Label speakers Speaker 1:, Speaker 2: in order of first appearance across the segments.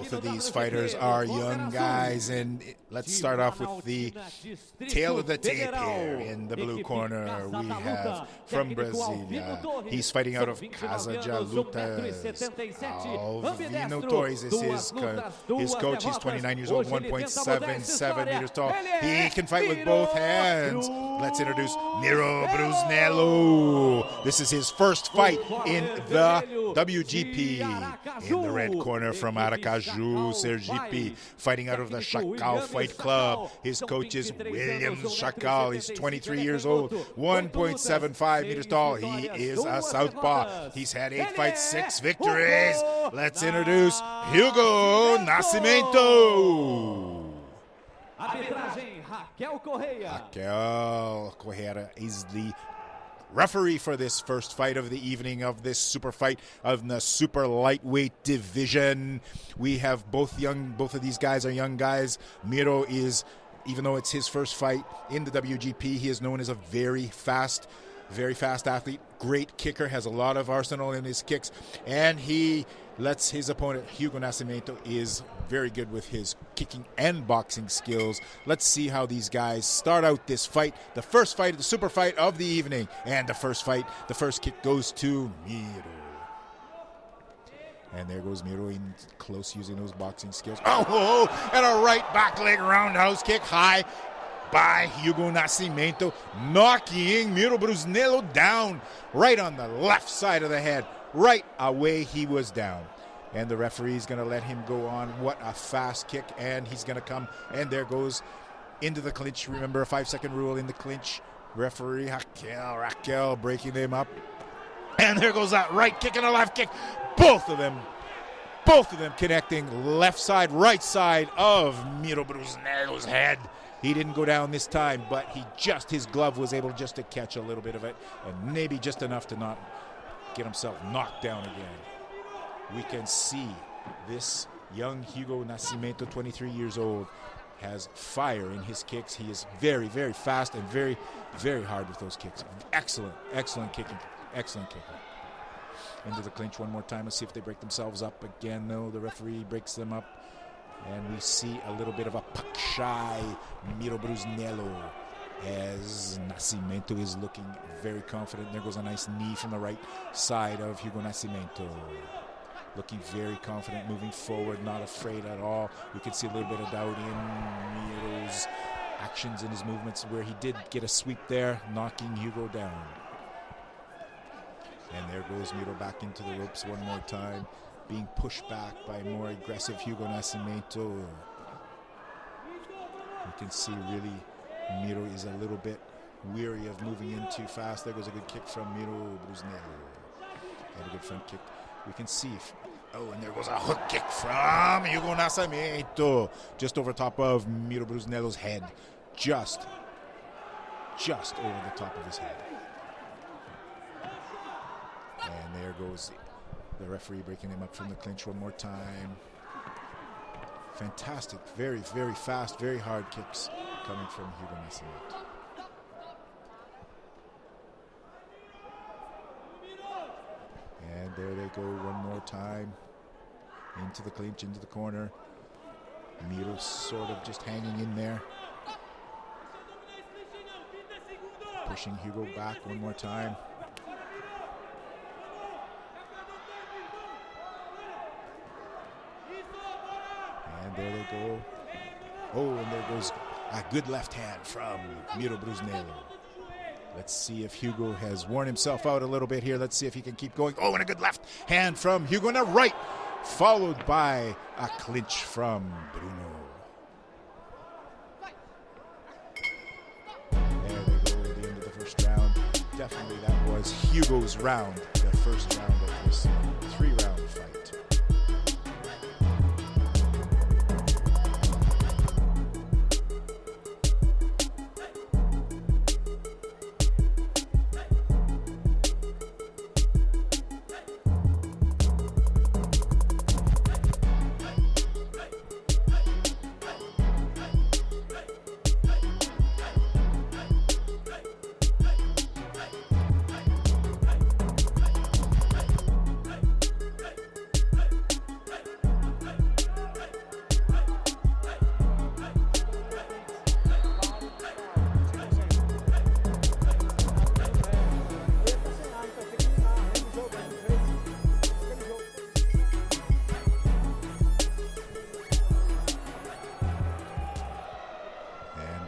Speaker 1: Both of these fighters are young guys, and let's start off with the tail of the tape here. In the blue corner, we have from Brasília. He's fighting out of Casa, Luta. Alvino Torres is his coach. He's 29 years old, 1.77 meters tall. He can fight with both hands. Let's introduce Miro Brusnello. This is his first fight in the WGP. In the red corner from Aracaju, Sergipe, fighting out of the Chacal Fight Club. His coach is William Chacal. He's 23 years old, 1.75 meters tall. He is a southpaw. He's had 8 fights, 6 victories. Let's introduce Hugo Nascimento. Raquel Correa is the referee for this first fight of the evening of this super fight of the super lightweight division. We have both of these guys are young guys. Miro is, even though it's his first fight in the WGP, he is known as a very fast athlete, great kicker, has a lot of arsenal in his kicks, and he lets his opponent, Hugo Nascimento, is very good with his kicking and boxing skills. Let's see how these guys start out this fight, the first fight, the super fight of the evening. And the first kick goes to Miro. And there goes Miro in close, using those boxing skills. Oh, and a right back leg roundhouse kick high by Hugo Nascimento, knocking Miro Brusnello down right on the left side of the head. Right away he was down. And the referee is going to let him go on. What a fast kick. And he's going to come. And there goes into the clinch. Remember, a 5-second rule in the clinch. Referee Raquel breaking them up. And there goes that right kick and a left kick. Both of them connecting left side, right side of Miro Brusnello's head. He didn't go down this time, but his glove was able just to catch a little bit of it, and maybe just enough to not get himself knocked down again. We can see this young Hugo Nascimento, 23 years old, has fire in his kicks. He is very, very fast and very, very hard with those kicks. Excellent kicking. Excellent kicking. Into the clinch one more time. Let's see if they break themselves up again. No, the referee breaks them up. And we see a little bit of a puck-shy Miro Brusnello as Nascimento is looking very confident. There goes a nice knee from the right side of Hugo Nascimento. Looking very confident, moving forward, not afraid at all. We can see a little bit of doubt in Miro's actions and his movements, where he did get a sweep there, knocking Hugo down. And there goes Miro back into the ropes one more time, being pushed back by more aggressive Hugo Nascimento. You can see really Miro is a little bit weary of moving in too fast. There goes a good kick from Miro Brusnello. And a good front kick. We can see and there goes a hook kick from Hugo Nascimento. Just over top of Miro Brusnello's head. Just over the top of his head. And there goes the referee breaking him up from the clinch one more time. Fantastic, very, very fast, very hard kicks coming from Hugo Nascimento. And there they go one more time. Into the clinch, into the corner. Miro sort of just hanging in there. Pushing Hugo back one more time. And there they go. Oh, and there goes a good left hand from Miro Brusnello. Let's see if Hugo has worn himself out a little bit here. Let's see if he can keep going. Oh, and a good left hand from Hugo on the right, followed by a clinch from Bruno. There they go at the end of the first round. Definitely that was Hugo's round, the first round of this 3-round fight.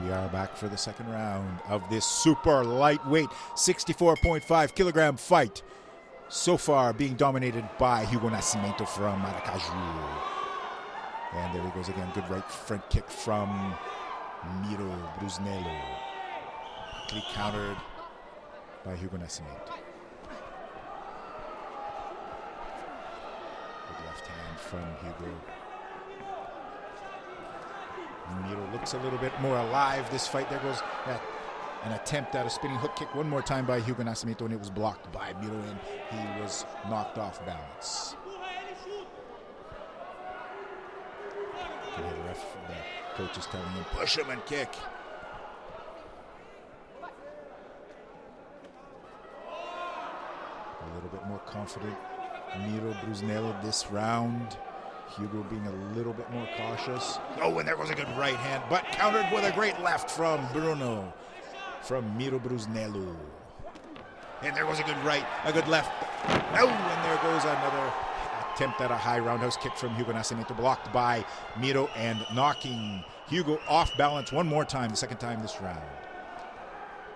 Speaker 1: We are back for the second round of this super lightweight 64.5 kilogram fight. So far being dominated by Hugo Nascimento from Aracaju. And there he goes again. Good right front kick from Miro Brusnello. Quickly countered by Hugo Nascimento. Good left hand from Hugo. Miro looks a little bit more alive this fight. There goes an attempt at a spinning hook kick one more time by Hugo Nascimento, and it was blocked by Miro, and he was knocked off balance. The coach is telling him, push him and kick. A little bit more confident Miro Brusnello this round. Hugo being a little bit more cautious. Oh, and there was a good right hand, but countered with a great left from from Miro Brusnello. And there was a good right, a good left. Oh, and there goes another attempt at a high roundhouse kick from Hugo Nascimento, blocked by Miro and knocking Hugo off balance one more time, the second time this round.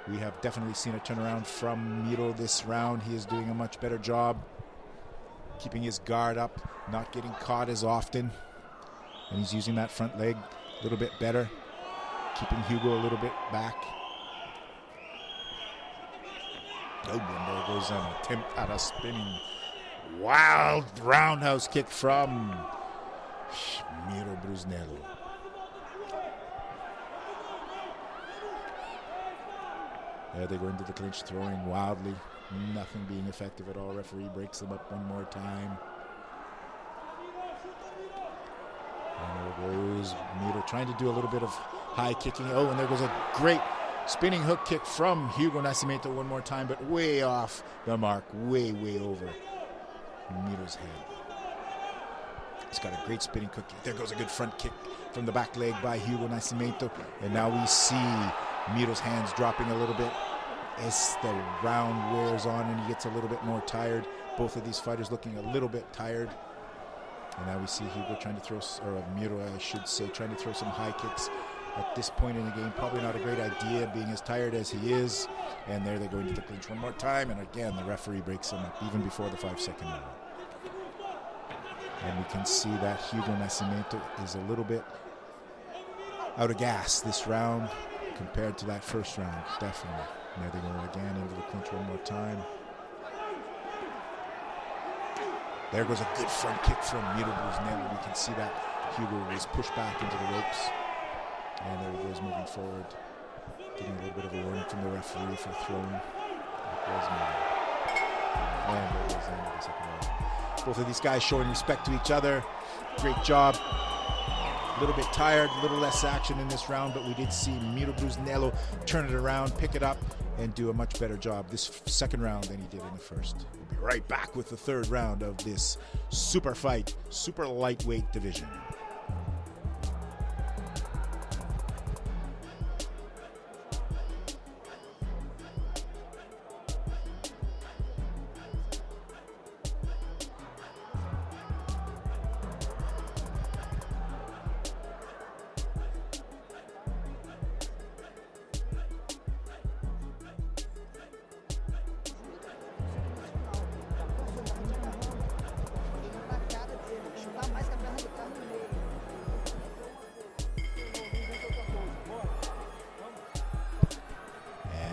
Speaker 1: We have definitely seen a turnaround from Miro this round. He is doing a much better job keeping his guard up, not getting caught as often. And he's using that front leg a little bit better, keeping Hugo a little bit back. Oh, and there goes an attempt at a spinning wild roundhouse kick from Miro Brusnello. There they go into the clinch, throwing wildly. Nothing being effective at all. Referee breaks them up one more time. And there goes Miro trying to do a little bit of high kicking. Oh, and there goes a great spinning hook kick from Hugo Nascimento one more time, but way off the mark, way over Miro's head. He's got a great spinning hook kick. There goes a good front kick from the back leg by Hugo Nascimento. And now we see Miro's hands dropping a little bit as the round wears on and he gets a little bit more tired. Both of these fighters looking a little bit tired. And now we see Hugo trying to throw, or Miro I should say, trying to throw some high kicks at this point in the game. Probably not a great idea being as tired as he is. And there they go into the clinch one more time. And again, the referee breaks him up even before the 5-second round. And we can see that Hugo Nascimento is a little bit out of gas this round compared to that first round, definitely. And there they go again into the clinch one more time. There goes a good front kick from Miro Brusnello. We can see that Hugo was pushed back into the ropes. And there he goes moving forward, getting a little bit of a warning from the referee for throwing. And there goes the end of the second round. Both of these guys showing respect to each other. Great job. A little bit tired, a little less action in this round, but we did see Miro Brusnello turn it around, pick it up, and do a much better job this second round than he did in the first. We'll be right back with the third round of this super fight, super lightweight division.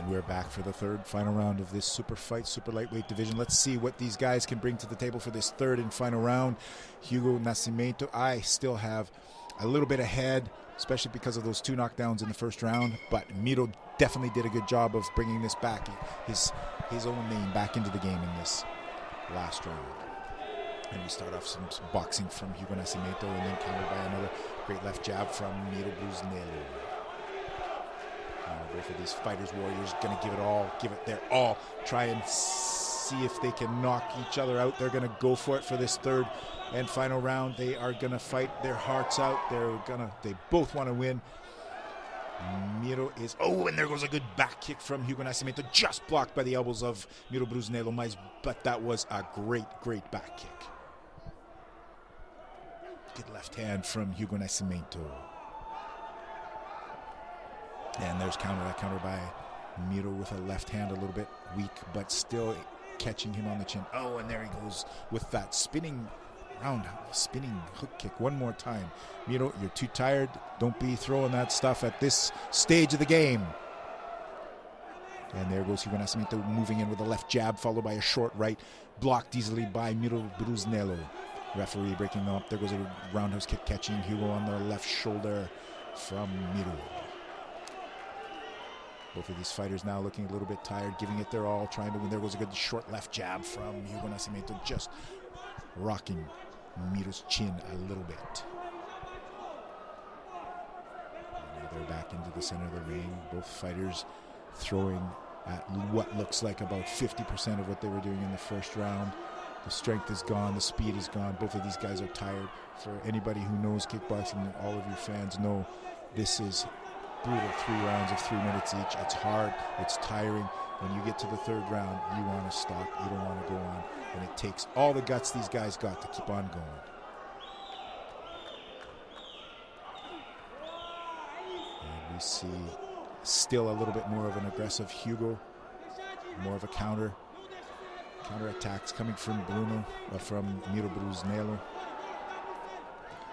Speaker 1: We're back for the third final round of this super fight, super lightweight division. Let's see what these guys can bring to the table for this third and final round. Hugo Nascimento, I still have a little bit ahead, especially because of those two knockdowns in the first round, but Miro definitely did a good job of bringing this back, his own name back into the game in this last round. And we start off some boxing from Hugo Nascimento and then countered by another great left jab from Miro Brusnello. Both of these fighters, warriors, going to give it their all, try and see if they can knock each other out. They're going to go for it for this third and final round. They are going to fight their hearts out. They both want to win. Miro is, oh, and there goes a good back kick from Hugo Nascimento, just blocked by the elbows of Miro Brusnello, but that was a great back kick. Good left hand from Hugo Nascimento. And there's counter by Miro with a left hand, a little bit weak, but still catching him on the chin. Oh, and there he goes with that spinning hook kick one more time. Miro, you're too tired. Don't be throwing that stuff at this stage of the game. And there goes Hugo Nascimento moving in with a left jab, followed by a short right, blocked easily by Miro Brusnello. Referee breaking them up. There goes a roundhouse kick catching Hugo on the left shoulder from Miro. Both of these fighters now looking a little bit tired, giving it their all, trying to win. There goes a good short left jab from Hugo Nascimento, just rocking Miro's chin a little bit. And now they're back into the center of the ring. Both fighters throwing at what looks like about 50% of what they were doing in the first round. The strength is gone, the speed is gone. Both of these guys are tired. For anybody who knows kickboxing, and all of your fans know, this is brutal 3 rounds of 3 minutes each. It's hard, it's tiring. When you get to the 3rd round, you want to stop, you don't want to go on. And it takes all the guts these guys got to keep on going. And we see still a little bit more of an aggressive Hugo, more of a counter attacks coming from Miro Brusnello.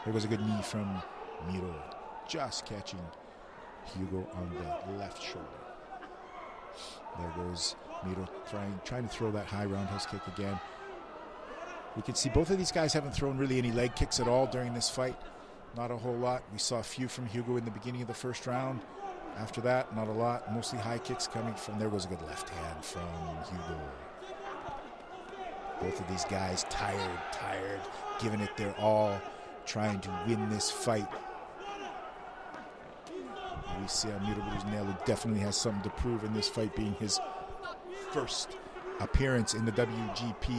Speaker 1: There was a good knee from Miro, just catching Hugo on the left shoulder. There goes Miro trying to throw that high roundhouse kick again. We can see both of these guys haven't thrown really any leg kicks at all during this fight. Not a whole lot. We saw a few from Hugo in the beginning of the first round. After that, not a lot. Mostly high kicks coming from. There was a good left hand from Hugo. Both of these guys tired, giving it their all, trying to win this fight. We see Miro Brusnello definitely has something to prove in this fight, being his first appearance in the WGP.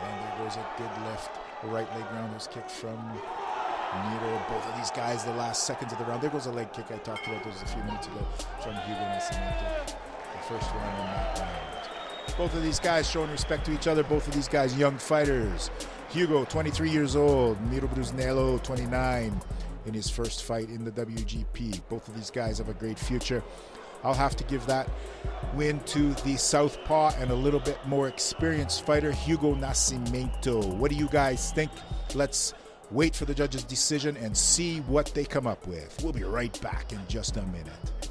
Speaker 1: And there goes a good left, right leg roundhouse kick from Miro. Both of these guys, the last seconds of the round. There goes a leg kick I talked about those a few minutes ago from Hugo Nascimento. The first one in that round. Both of these guys showing respect to each other. Both of these guys young fighters. Hugo, 23 years old. Miro Brusnello, 29, in his first fight in the WGP. Both of these guys have a great future. I'll have to give that win to the southpaw and a little bit more experienced fighter, Hugo Nascimento. What do you guys think? Let's wait for the judge's decision and see what they come up with. We'll be right back in just a minute.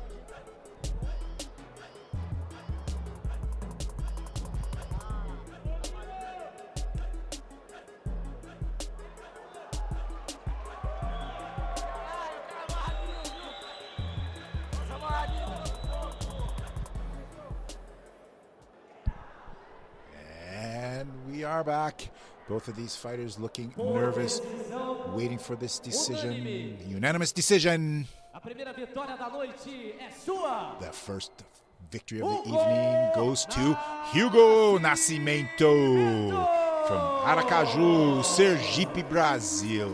Speaker 1: We are back. Both of these fighters looking nervous, waiting for this decision. Unanimous decision. The first victory of the evening goes to Hugo Nascimento from Aracaju, Sergipe, Brazil.